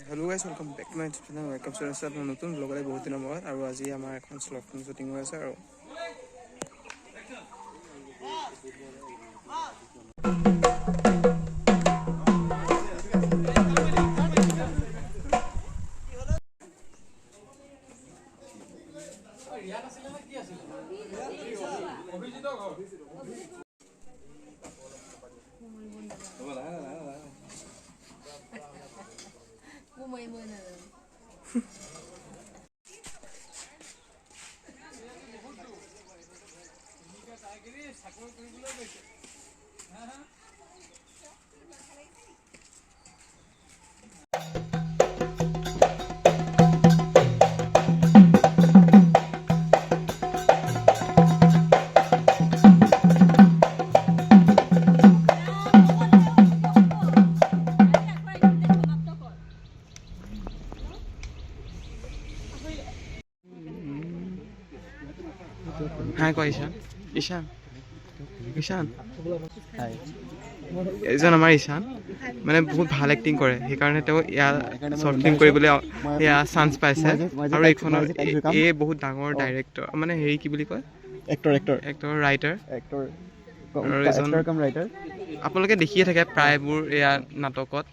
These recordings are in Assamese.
Hello guys, welcome back to my channel. Welcome to our নতুন ব্লগলৈ বহুত দিনৰ মূৰত আৰু আজি আমাৰ এখন শ্লগ ফিল্ম শ্বুটিং হৈ আছে আৰু Hi, Ishan. Ishan. Ishan. Hi. এজন আমাৰ ঈশান মানে বহুত ভাল এক্টিং কৰে সেইকাৰণে তেওঁ ইয়াৰ শ্বৰ্ট ফিল্ম কৰিবলৈ ইয়াৰ চান্স পাইছে আৰু এইখনৰ এই বহুত ডাঙৰ ডাইৰেক্টৰ মানে হেৰি কি বুলি কয় এক্টৰ ৰাইটাৰ আপোনালোকে দেখিয়ে থাকে প্ৰায়বোৰ এয়া নাটকত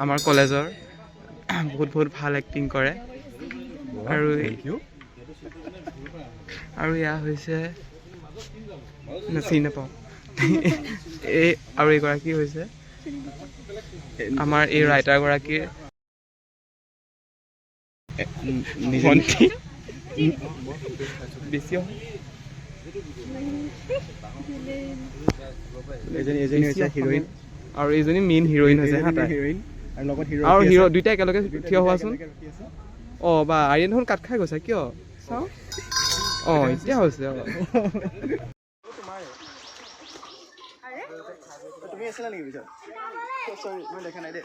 আমাৰ কলেজৰ বহুত ভাল এক্টিং কৰে আৰু এয়া হৈছে চিনি নাপাওঁ এই আৰু এইগৰাকী হৈছে আমাৰ এই ৰাইটাৰ গৰাকীৰ বেছি হিৰইন আৰু এইজনী মেইন হিৰইন হৈছে আৰু হিৰ' দুইটা একেলগে থিয় হোৱাচোন বা আৰিয়ান দেখোন কাট খাই গৈছে কিয় চাওঁ এতিয়া হৈছে তুমি আছিলা নেকি পিছত সৰি মই দেখা নাই দে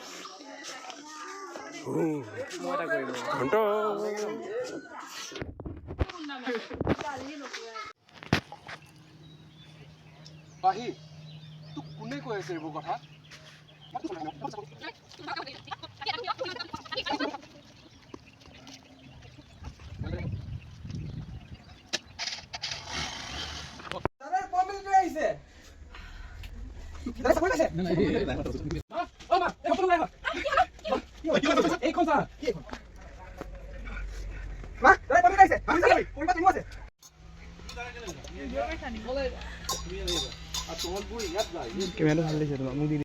মই এটা কৰিলো ঘণ্টা বাহি তোক কোনে কৈ আছে এইবোৰ কথা কেমেৰাটো ভাল লাগিছে তোমাক মোক দি